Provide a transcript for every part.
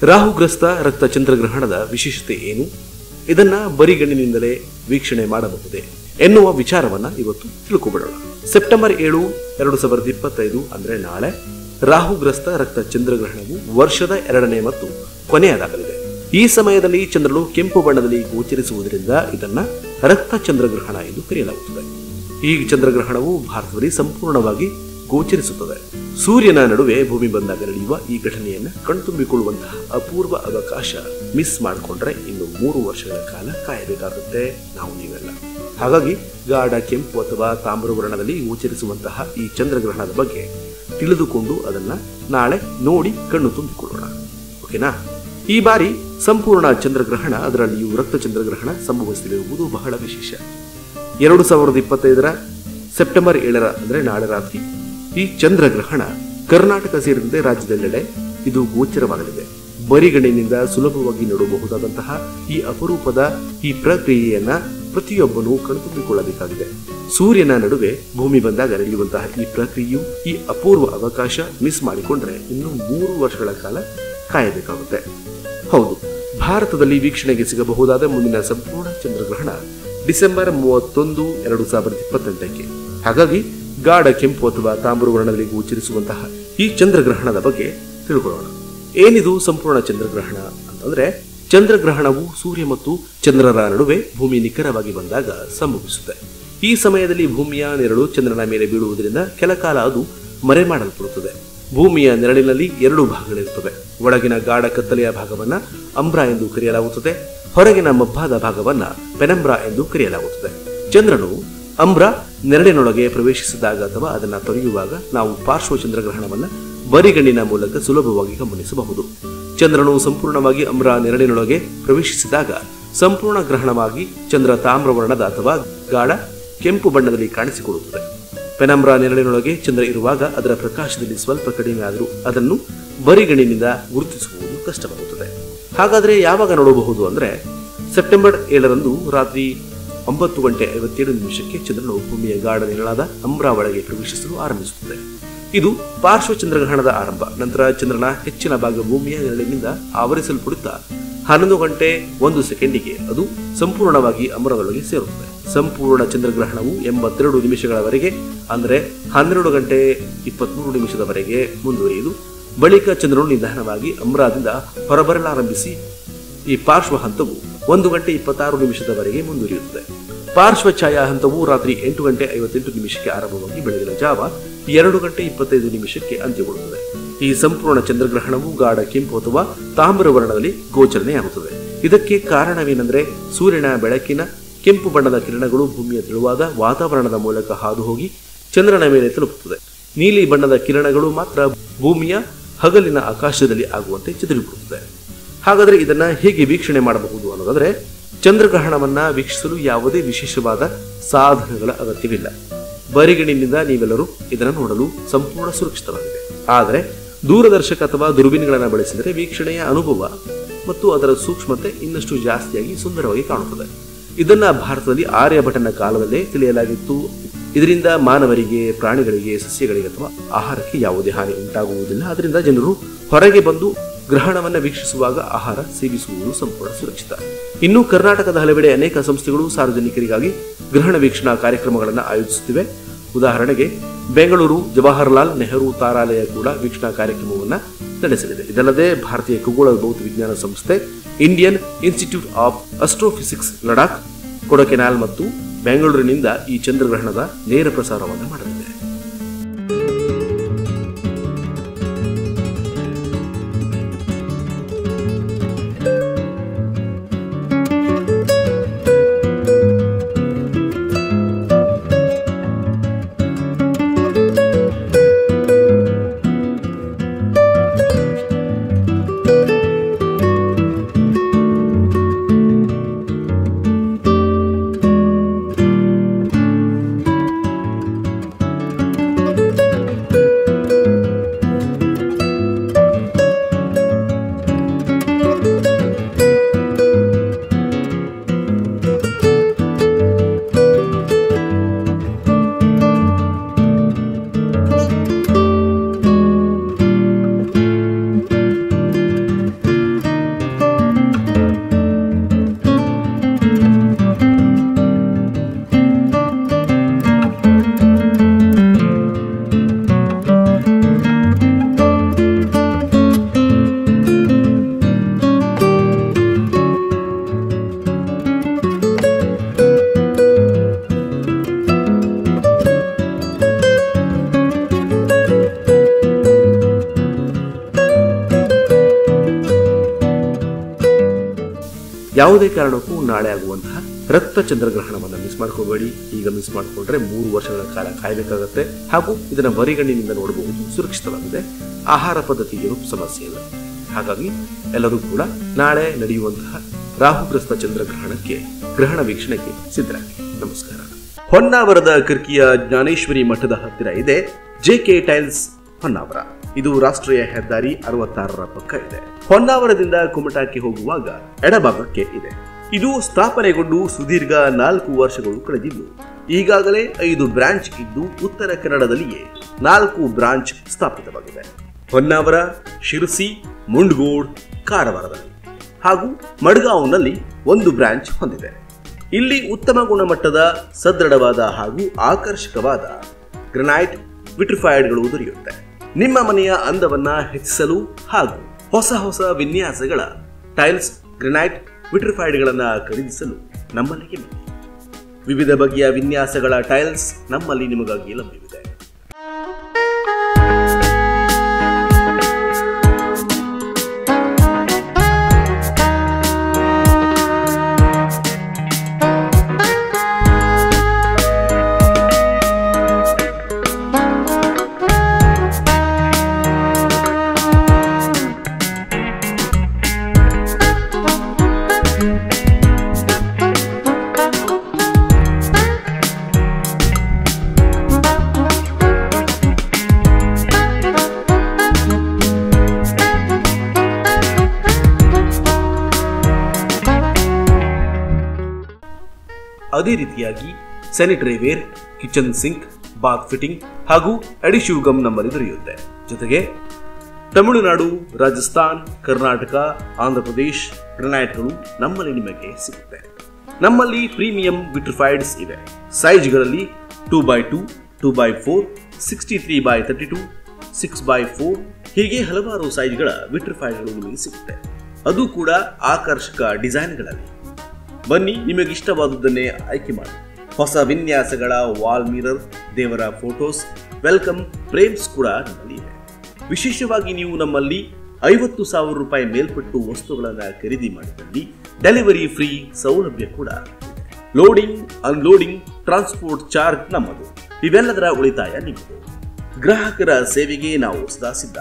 ರಾಹುಗ್ರಸ್ತ ರಕ್ತ ಚಂದ್ರಗ್ರಹಣದ ವಿಶೇಷತೆ ಏನು, ಇದನ್ನ ಬರಿಗಣ್ಣಿನಿಂದಲೇ ವೀಕ್ಷಣೆ ಮಾಡಬಹುದೇ ಎನ್ನುವ ವಿಚಾರವನ್ನ ಇವತ್ತು ತಿಳ್ಕೊಬಿಡೋಣ. ಸೆಪ್ಟೆಂಬರ್ 7, 2025 ಅಂದ್ರೆ ನಾಳೆ ರಾಹುಗ್ರಸ್ತ ರಕ್ತ ಚಂದ್ರಗ್ರಹಣವು ವರ್ಷದ 2ನೇ ಮತ್ತು ಕೊನೆಯದಾಗಲಿದೆ. ಈ ಸಮಯದಲ್ಲಿ ಚಂದ್ರನು ಕೆಂಪು ಬಣ್ಣದಲ್ಲಿ ಗೋಚರಿಸುವುದರಿಂದ ಇದನ್ನ ರಕ್ತ ಚಂದ್ರಗ್ರಹಣ ಎಂದು ಕರೆಯಲಾಗುತ್ತದೆ. ಈ ಚಂದ್ರಗ್ರಹಣವು ಭಾರತದಲ್ಲಿ ಸಂಪೂರ್ಣವಾಗಿ ಗೋಚರಿಸುತ್ತದೆ. ಸೂರ್ಯನ ನಡುವೆ ಭೂಮಿ ಬಂದಾಗ ನಡೆಯುವ ಈ ಘಟನೆಯನ್ನು ಕಣ್ತುಂಬಿಕೊಳ್ಳುವಂತಹ ಅಪೂರ್ವ ಅವಕಾಶ ಮಿಸ್ ಮಾಡಿಕೊಂಡ್ರೆ ಇನ್ನು 3 ವರ್ಷಗಳ ಕಾಲ ಕಾಯಬೇಕಾಗುತ್ತೆ ನಾವು ನೀವೆಲ್ಲ. ಹಾಗಾಗಿ ಗಾಢ ಕೆಂಪು ಅಥವಾ ತಾಮ್ರ ವರ್ಣದಲ್ಲಿ ಗೋಚರಿಸುವಂತಹ ಈ ಚಂದ್ರಗ್ರಹಣದ ಬಗ್ಗೆ ತಿಳಿದುಕೊಂಡು ಅದನ್ನ ನಾಳೆ ನೋಡಿ ಕಣ್ಣು ತುಂಬಿಕೊಳ್ಳೋಣ. ಓಕೆನಾ? ಈ ಬಾರಿ ಸಂಪೂರ್ಣ ಚಂದ್ರಗ್ರಹಣ, ಅದರಲ್ಲಿಯೂ ರಕ್ತ ಚಂದ್ರಗ್ರಹಣ ಸಂಭವಿಸಲಿರುವುದು ಬಹಳ ವಿಶೇಷ. 2025 ಸೆಪ್ಟೆಂಬರ್ 7 ಅಂದ್ರೆ ನಾಳೆ ರಾತ್ರಿ ಈ ಚಂದ್ರಗ್ರಹಣ ಕರ್ನಾಟಕ ಸೇರಿದಂತೆ ರಾಜ್ಯದೆಲ್ಲೆಡೆ ಇದು ಗೋಚರವಾಗಲಿದೆ. ಬರಿಗಣ್ಣಿನಿಂದ ಸುಲಭವಾಗಿ ನೋಡಬಹುದಾದಂತಹ ಈ ಅಪರೂಪದ ಈ ಪ್ರಕ್ರಿಯೆಯನ್ನ ಪ್ರತಿಯೊಬ್ಬನೂ ಕಣ್ತುಂಬಿಕೊಳ್ಳಬೇಕಾಗಿದೆ. ಸೂರ್ಯನ ನಡುವೆ ಭೂಮಿ ಬಂದಾಗ ನಡೆಯುವಂತಹ ಈ ಪ್ರಕ್ರಿಯೆಯು, ಈ ಅಪೂರ್ವ ಅವಕಾಶ ಮಿಸ್ ಮಾಡಿಕೊಂಡ್ರೆ ಇನ್ನು 3 ವರ್ಷಗಳ ಕಾಲ ಕಾಯಬೇಕಾಗುತ್ತೆ. ಹೌದು, ಭಾರತದಲ್ಲಿ ವೀಕ್ಷಣೆಗೆ ಸಿಗಬಹುದಾದ ಮುಂದಿನ ಸಂಪೂರ್ಣ ಚಂದ್ರಗ್ರಹಣ ಡಿಸೆಂಬರ್ 31, 2028ಕ್ಕೆ. ಹಾಗಾಗಿ ಗಾಢ ಕೆಂಪು ಅಥವಾ ತಾಮ್ರ ವರ್ಣದಲ್ಲಿ ಗೋಚರಿಸುವಂತಹ ಈ ಚಂದ್ರಗ್ರಹಣದ ಬಗ್ಗೆ ತಿಳ್ಕೊಳ್ಳೋಣ. ಏನಿದು ಸಂಪೂರ್ಣ ಚಂದ್ರಗ್ರಹಣ ಅಂತಂದ್ರೆ, ಚಂದ್ರಗ್ರಹಣವು ಸೂರ್ಯ ಮತ್ತು ಚಂದ್ರರ ನಡುವೆ ಭೂಮಿ ನಿಖರವಾಗಿ ಬಂದಾಗ ಸಂಭವಿಸುತ್ತೆ. ಈ ಸಮಯದಲ್ಲಿ ಭೂಮಿಯ ನೆರಳು ಚಂದ್ರನ ಮೇಲೆ ಬೀಳುವುದರಿಂದ ಕೆಲಕಾಲ ಅದು ಮರೆಮಾಡಲ್ಪಡುತ್ತದೆ. ಭೂಮಿಯ ನೆರಳಿನಲ್ಲಿ 2 ಭಾಗಗಳಿರುತ್ತವೆ. ಒಳಗಿನ ಗಾಢ ಕತ್ತಲೆಯ ಭಾಗವನ್ನ ಅಂಬ್ರಾ ಎಂದು ಕರೆಯಲಾಗುತ್ತದೆ, ಹೊರಗಿನ ಮಬ್ಬಾದ ಭಾಗವನ್ನ ಪೆನಂಬ್ರಾ ಎಂದು ಕರೆಯಲಾಗುತ್ತದೆ. ಚಂದ್ರನು ಅಂಬ್ರಾ ನೆರಳಿನೊಳಗೆ ಪ್ರವೇಶಿಸಿದಾಗ ಅಥವಾ ಅದನ್ನು ತೊರೆಯುವಾಗ ನಾವು ಪಾರ್ಶ್ವ ಚಂದ್ರಗ್ರಹಣವನ್ನು ಬರಿಗಣ್ಣಿನ ಮೂಲಕ ಸುಲಭವಾಗಿ ಗಮನಿಸಬಹುದು. ಚಂದ್ರನು ಸಂಪೂರ್ಣವಾಗಿ ಅಂಬ್ರಾ ನೆರಳಿನೊಳಗೆ ಪ್ರವೇಶಿಸಿದಾಗ ಸಂಪೂರ್ಣ ಗ್ರಹಣವಾಗಿ ಚಂದ್ರ ತಾಮ್ರವರ್ಣದ ಅಥವಾ ಗಾಢ ಕೆಂಪು ಬಣ್ಣದಲ್ಲಿ ಕಾಣಿಸಿಕೊಳ್ಳುತ್ತದೆ. ಪೆನಂಬ್ರಾ ನೆರಳಿನೊಳಗೆ ಚಂದ್ರ ಇರುವಾಗ ಅದರ ಪ್ರಕಾಶದಲ್ಲಿ ಸ್ವಲ್ಪ ಕಡಿಮೆ ಆದರೂ ಅದನ್ನು ಬರಿಗಣ್ಣಿನಿಂದ ಗುರುತಿಸುವುದು ಕಷ್ಟವಾಗುತ್ತದೆ. ಹಾಗಾದರೆ ಯಾವಾಗ ನೋಡಬಹುದು ಅಂದ್ರೆ, ಸೆಪ್ಟೆಂಬರ್ 7 ರಾತ್ರಿ 9:57 ಚಂದ್ರನು ಭೂಮಿಯ ಗಾಢ ನೆರಳಾದ ಅಂಬ್ರಾ ಒಳಗೆ ಪ್ರವೇಶಿಸಲು ಆರಂಭಿಸುತ್ತದೆ. ಇದು ಪಾರ್ಶ್ವ ಚಂದ್ರಗ್ರಹಣದ ಆರಂಭ. ನಂತರ ಚಂದ್ರನ ಹೆಚ್ಚಿನ ಭಾಗ ಭೂಮಿಯ ನೆರಳಿನಿಂದ ಆವರಿಸಲ್ಪಡುತ್ತಾ 11:01 ಅದು ಸಂಪೂರ್ಣವಾಗಿ ಅಂಬ್ರಾದೊಳಗೆ ಸೇರುತ್ತದೆ. ಸಂಪೂರ್ಣ ಚಂದ್ರಗ್ರಹಣವು 82 ನಿಮಿಷಗಳವರೆಗೆ ಅಂದರೆ 12:23 ಮುಂದುವರಿಯುವುದು. ಬಳಿಕ ಚಂದ್ರನು ನಿಧಾನವಾಗಿ ಅಂಬ್ರಾದಿಂದ ಹೊರಬರಲಾರಂಭಿಸಿ ಈ ಪಾರ್ಶ್ವ ಹಂತವು 1:26 ಮುಂದುವರಿಯುತ್ತದೆ. ಪಾರ್ಶ್ವ ಛಾಯಾ ಹಂತವು ರಾತ್ರಿ 8:58 ಆರಂಭವಾಗಿ ಬೆಳಗಿನ ಜಾವ 2:25 ಅಂತ್ಯಗೊಳ್ಳುತ್ತದೆ. ಈ ಸಂಪೂರ್ಣ ಚಂದ್ರಗ್ರಹಣವು ಗಾಢ ಕೆಂಪು ಅಥವಾ ತಾಮ್ರ ವರ್ಣದಲ್ಲಿ ಗೋಚರಣೆಯಾಗುತ್ತದೆ. ಇದಕ್ಕೆ ಕಾರಣವೇನೆಂದರೆ, ಸೂರ್ಯನ ಬೆಳಕಿನ ಕೆಂಪು ಬಣ್ಣದ ಕಿರಣಗಳು ಭೂಮಿಯ ತೆಳುವಾದ ವಾತಾವರಣದ ಮೂಲಕ ಹಾದು ಹೋಗಿ ಚಂದ್ರನ ಮೇಲೆ ತಲುಪುತ್ತದೆ. ನೀಲಿ ಬಣ್ಣದ ಕಿರಣಗಳು ಮಾತ್ರ ಭೂಮಿಯ ಹಗಲಿನ ಆಕಾಶದಲ್ಲಿ ಆಗುವಂತೆ ಚದುರಿಬಿಡುತ್ತದೆ. ಹಾಗಾದರೆ ಇದನ್ನ ಹೇಗೆ ವೀಕ್ಷಣೆ ಮಾಡಬಹುದು ಅನ್ನೋದಾದ್ರೆ, ಚಂದ್ರಗ್ರಹಣವನ್ನ ವೀಕ್ಷಿಸಲು ಯಾವುದೇ ವಿಶೇಷವಾದ ಸಾಧನಗಳ ಅಗತ್ಯವಿಲ್ಲ. ಬರಿಗಣ್ಣಿನಿಂದ ನೀವೆಲ್ಲರೂ ಇದನ್ನು ನೋಡಲು ಸಂಪೂರ್ಣ ಸುರಕ್ಷಿತವಾಗಿದೆ. ಆದರೆ ದೂರದರ್ಶಕ ಅಥವಾ ದುರ್ಬಿನ್ಗಳನ್ನು ಬಳಸಿದರೆ ವೀಕ್ಷಣೆಯ ಅನುಭವ ಮತ್ತು ಅದರ ಸೂಕ್ಷ್ಮತೆ ಇನ್ನಷ್ಟು ಜಾಸ್ತಿಯಾಗಿ ಸುಂದರವಾಗಿ ಕಾಣುತ್ತದೆ. ಇದನ್ನ ಭಾರತದಲ್ಲಿ ಆರ್ಯಭಟನ ಕಾಲದಲ್ಲೇ ತಿಳಿಯಲಾಗಿತ್ತು. ಇದರಿಂದ ಮಾನವರಿಗೆ, ಪ್ರಾಣಿಗಳಿಗೆ, ಸಸ್ಯಗಳಿಗೆ ಅಥವಾ ಆಹಾರಕ್ಕೆ ಯಾವುದೇ ಹಾನಿ ಉಂಟಾಗುವುದಿಲ್ಲ. ಅದರಿಂದ ಜನರು ಹೊರಗೆ ಬಂದು ಗ್ರಹಣವನ್ನು ವೀಕ್ಷಿಸುವಾಗ ಆಹಾರ ಸೇವಿಸುವುದು ಸಂಪೂರ್ಣ ಸುರಕ್ಷಿತ. ಇನ್ನು ಕರ್ನಾಟಕದ ಹಲವೆಡೆ ಅನೇಕ ಸಂಸ್ಥೆಗಳು ಸಾರ್ವಜನಿಕರಿಗಾಗಿ ಗ್ರಹಣ ವೀಕ್ಷಣಾ ಕಾರ್ಯಕ್ರಮಗಳನ್ನು ಆಯೋಜಿಸುತ್ತಿವೆ. ಉದಾಹರಣೆಗೆ ಬೆಂಗಳೂರು ಜವಾಹರಲಾಲ್ ನೆಹರು ತಾರಾಲಯ ಕೂಡ ವೀಕ್ಷಣಾ ಕಾರ್ಯಕ್ರಮವನ್ನು ನಡೆಸಲಿದೆ. ಇದಲ್ಲದೆ ಭಾರತೀಯ ಖಗೋಳ ಭೌತವಿಜ್ಞಾನ ಸಂಸ್ಥೆ, Indian Institute of Astrophysics Ladakh, Kodaikanal ಮತ್ತು ಬೆಂಗಳೂರಿನಿಂದ ಈ ಚಂದ್ರಗ್ರಹಣದ ನೇರ ಪ್ರಸಾರವನ್ನು ಮಾಡಲಿದೆ. ಯಾವುದೇ ಕಾರಣಕ್ಕೂ ನಾಳೆ ಆಗುವಂತಹ ರಕ್ತ ಚಂದ್ರಗ್ರಹಣವನ್ನು ಮಿಸ್ ಮಾಡ್ಕೋಬೇಡಿ. ಈಗ ಮಿಸ್ ಮಾಡಿಕೊಂಡ್ರೆ 3 ವರ್ಷಗಳ ಕಾಲ ಕಾಯಬೇಕಾಗತ್ತೆ. ಹಾಗೂ ಇದನ್ನ ಬರಿಗಣ್ಣಿನಿಂದ ನೋಡಬಹುದು, ಸುರಕ್ಷಿತವಾಗಿದೆ. ಆಹಾರ ಪದ್ಧತಿ ಏನೂ ಸಮಸ್ಯೆ ಇಲ್ಲ. ಹಾಗಾಗಿ ಎಲ್ಲರೂ ಕೂಡ ನಾಳೆ ನಡೆಯುವಂತಹ ರಾಹುಗ್ರಸ್ತ ಚಂದ್ರಗ್ರಹಣಕ್ಕೆ ಗ್ರಹಣ ವೀಕ್ಷಣೆಗೆ ಸಿದ್ಧರಾಗಿ. ನಮಸ್ಕಾರ. ಹೊನ್ನಾವರದ ಕರ್ಕಿಯ ಜ್ಞಾನೇಶ್ವರಿ ಮಠದ ಹತ್ತಿರ ಇದೆ ಜೆಕೆ ಟೈಲ್ಸ್ ಹೊನ್ನಾವರ. ಇದು ರಾಷ್ಟ್ರೀಯ ಹೆದ್ದಾರಿ 66ರ ಪಕ್ಕ ಇದೆ. ಹೊನ್ನಾವರದಿಂದ ಕುಮಟಾಕ್ಕೆ ಹೋಗುವಾಗ ಎಡಭಾಗಕ್ಕೆ ಇದೆ. ಇದು ಸ್ಥಾಪನೆಗೊಂಡು ಸುದೀರ್ಘ 4 ವರ್ಷಗಳು ಕಳೆದಿದ್ದು ಈಗಾಗಲೇ 5 ಬ್ರಾಂಚ್ ಇದ್ದು ಉತ್ತರ ಕನ್ನಡದಲ್ಲಿಯೇ 4 ಬ್ರಾಂಚ್ ಸ್ಥಾಪಿತವಾಗಿದೆ. ಹೊನ್ನಾವರ, ಶಿರಸಿ, ಮುಂಡಗೋಡ್, ಕಾರವಾರದಲ್ಲಿ ಹಾಗೂ ಮಡ್ಗಾಂವ್ನಲ್ಲಿ 1 ಬ್ರಾಂಚ್ ಹೊಂದಿದೆ. ಇಲ್ಲಿ ಉತ್ತಮ ಗುಣಮಟ್ಟದ ಸದೃಢವಾದ ಹಾಗೂ ಆಕರ್ಷಕವಾದ ಗ್ರನೈಟ್ ವಿಟ್ರಿಫೈಡ್ಗಳು ದೊರೆಯುತ್ತೆ. ನಿಮ್ಮ ಮನೆಯ ಅಂದವನ್ನ ಹೆಚ್ಚಿಸಲು ಹಾಗೂ ಹೊಸ ವಿನ್ಯಾಸಗಳ ಟೈಲ್ಸ್, ಗ್ರನೈಟ್ ವಿಟ್ರಿಫೈಡ್ಗಳನ್ನು ಖರೀದಿಸಲು ನಮ್ಮಲ್ಲಿಗೆ ಬನ್ನಿ. ವಿವಿಧ ಬಗೆಯ ವಿನ್ಯಾಸಗಳ ಟೈಲ್ಸ್ ನಮ್ಮಲ್ಲಿ ನಿಮಗಾಗಿ ಲಭ್ಯವಿದೆ. ಅದೇ ರೀತಿಯಾಗಿ sanitary ware, kitchen sink, bath fitting ಹಾಗೂ ಅಡಿಶಿವ್ ಗಮ್ ನಮ್ಮಲ್ಲಿ ದೊರೆಯುತ್ತೆ. ಜೊತೆಗೆ ತಮಿಳುನಾಡು, ರಾಜಸ್ಥಾನ್, ಕರ್ನಾಟಕ, ಆಂಧ್ರಪ್ರದೇಶ್ ಗ್ರನೈಟ್ಗಳು ನಮ್ಮಲ್ಲಿ ನಿಮಗೆ ಸಿಗುತ್ತೆ. ನಮ್ಮಲ್ಲಿ ಪ್ರೀಮಿಯಂ ವಿಟ್ರಿಫೈಡ್ಸ್ ಇವೆ. ಸೈಜ್ಗಳಲ್ಲಿ 2x2, 2x4, 63x32, 6x4 ಹೀಗೆ ಹಲವಾರು ಸೈಜ್ಗಳ ವಿಟ್ರಿಫೈಡ್ಗಳು ನಿಮಗೆ ಸಿಗುತ್ತೆ. ಅದು ಕೂಡ ಆಕರ್ಷಕ ಡಿಸೈನ್ಗಳಲ್ಲಿ. ಬನ್ನಿ, ನಿಮಗಿಷ್ಟವಾದುದನ್ನೇ ಆಯ್ಕೆ ಮಾಡಿ. ಹೊಸ ವಿನ್ಯಾಸಗಳ ವಾಲ್ ಮಿರರ್, ದೇವರ ಫೋಟೋಸ್, ವೆಲ್ಕಮ್ ಫ್ರೇಮ್ಸ್ ಕೂಡ ನಮ್ಮಲ್ಲಿ ಇದೆ. ವಿಶೇಷವಾಗಿ ನೀವು ನಮ್ಮಲ್ಲಿ 50,000 ರೂಪಾಯಿ ಮೇಲ್ಪಟ್ಟು ವಸ್ತುಗಳನ್ನು ಖರೀದಿ ಮಾಡಿದಲ್ಲಿ ಡೆಲಿವರಿ ಫ್ರೀ ಸೌಲಭ್ಯ ಕೂಡ ಇದೆ. ಲೋಡಿಂಗ್, ಅನ್ಲೋಡಿಂಗ್, ಟ್ರಾನ್ಸ್ಪೋರ್ಟ್ ಚಾರ್ಜ್ ನಮ್ಮದು. ಇವೆಲ್ಲದರ ಉಳಿತಾಯ ನಿಮ್ಮದು. ಗ್ರಾಹಕರ ಸೇವೆಗೆ ನಾವು ಸದಾ ಸಿದ್ಧ.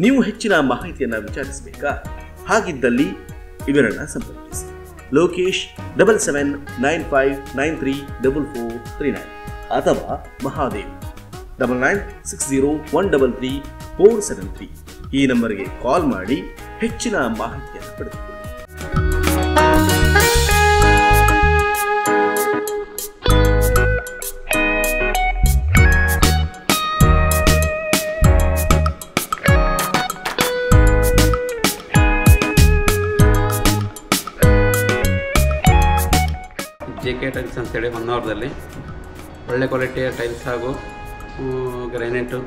ನೀವು ಹೆಚ್ಚಿನ ಮಾಹಿತಿಯನ್ನು ವಿಚಾರಿಸಬೇಕಾ? ಹಾಗಿದ್ದಲ್ಲಿ ಇವರನ್ನ ಸಂಪರ್ಕಿಸಿ. ಲೋಕೇಶ್ 7795934439 ಅಥವಾ ಮಹಾದೇವ್ 9960133473 ಈ ನಂಬರ್ಗೆ ಕಾಲ್ ಮಾಡಿ ಹೆಚ್ಚಿನ ಮಾಹಿತಿಯನ್ನು ಪಡೆದುಕೊಳ್ಳಿ. ಜೆಕೆ ಟೈಲ್ಸ್ ಅಂತೇಳಿ ಹೊನ್ನಾವರದಲ್ಲಿ ಒಳ್ಳೆ ಕ್ವಾಲಿಟಿಯ ಟೈಲ್ಸ್ ಹಾಗೂ ಗ್ರಾನೈಟು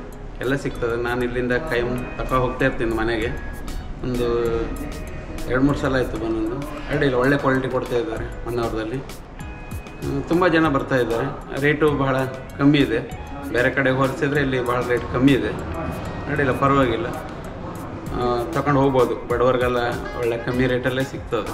ಎಲ್ಲ ಸಿಗ್ತದೆ. ನಾನು ಇಲ್ಲಿಂದ ಕೈಮ್ ತಗೊಂಡು ಹೋಗ್ತಾ ಇರ್ತೀನಿ ಮನೆಗೆ. ಒಂದು 2-3 ಸಲ ಆಯಿತು ಬಂದೊಂದು. ಅಡ್ಡಿಲ್ಲ, ಒಳ್ಳೆ ಕ್ವಾಲಿಟಿ ಕೊಡ್ತಾ ಇದ್ದಾರೆ ಹೊನ್ನಾವರದಲ್ಲಿ. ತುಂಬ ಜನ ಬರ್ತಾ ಇದ್ದಾರೆ. ರೇಟು ಬಹಳ ಕಮ್ಮಿ ಇದೆ. ಬೇರೆ ಕಡೆ ಹೋಲಿಸಿದ್ರೆ ಇಲ್ಲಿ ಭಾಳ ರೇಟ್ ಕಮ್ಮಿ ಇದೆ. ಅಡ್ಡಿಲ್ಲ, ಪರವಾಗಿಲ್ಲ, ತಗೊಂಡು ಹೋಗ್ಬೋದು. ಬಡವರಿಗೆಲ್ಲ ಒಳ್ಳೆ ಕಮ್ಮಿ ರೇಟಲ್ಲೇ ಸಿಗ್ತದೆ.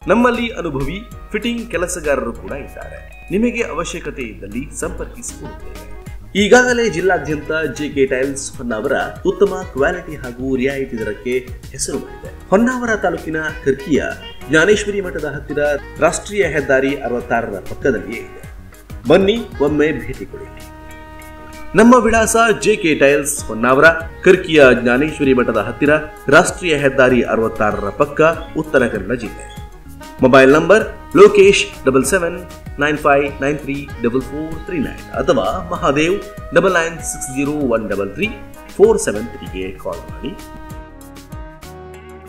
ನಮ್ಮಲ್ಲಿ ಅನುಭವಿ ಫಿಟ್ಟಿಂಗ್ ಕೆಲಸಗಾರರು ಕೂಡ ಇದ್ದಾರೆ. ನಿಮಗೆ ಅವಶ್ಯಕತೆ ಇದ್ದಲ್ಲಿ ಸಂಪರ್ಕಿಸಿಕೊಳ್ಳುತ್ತೇವೆ. ಈಗಾಗಲೇ ಜಿಲ್ಲಾದ್ಯಂತ ಜೆಕೆ ಟೈಲ್ಸ್ ಹೊನ್ನಾವರ ಉತ್ತಮ ಕ್ವಾಲಿಟಿ ಹಾಗೂ ರಿಯಾಯಿತಿ ದರಕ್ಕೆ ಹೆಸರು ಮಾಡಿದೆ. ಹೊನ್ನಾವರ ತಾಲೂಕಿನ ಕರ್ಕಿಯ ಜ್ಞಾನೇಶ್ವರಿ ಮಠದ ಹತ್ತಿರ ರಾಷ್ಟ್ರೀಯ ಹೆದ್ದಾರಿ 66ರ ಪಕ್ಕದಲ್ಲಿಯೇ ಇದೆ. ಬನ್ನಿ, ಒಮ್ಮೆ ಭೇಟಿ ಕೊಡಿ. ನಮ್ಮ ವಿಳಾಸ ಜೆಕೆ ಟೈಲ್ಸ್ ಹೊನ್ನಾವರ, ಕರ್ಕಿಯ ಜ್ಞಾನೇಶ್ವರಿ ಮಠದ ಹತ್ತಿರ ರಾಷ್ಟ್ರೀಯ ಹೆದ್ದಾರಿ 66ರ ಪಕ್ಕ, ಉತ್ತರ ಕನ್ನಡ ಜಿಲ್ಲೆ. ಮೊಬೈಲ್ ನಂಬರ್ ಲೋಕೇಶ್ 77 95934439 ಅಥವಾ ಮಹಾದೇವ್ 9960133473ಗೆ ಕಾಲ್ ಮಾಡಿ.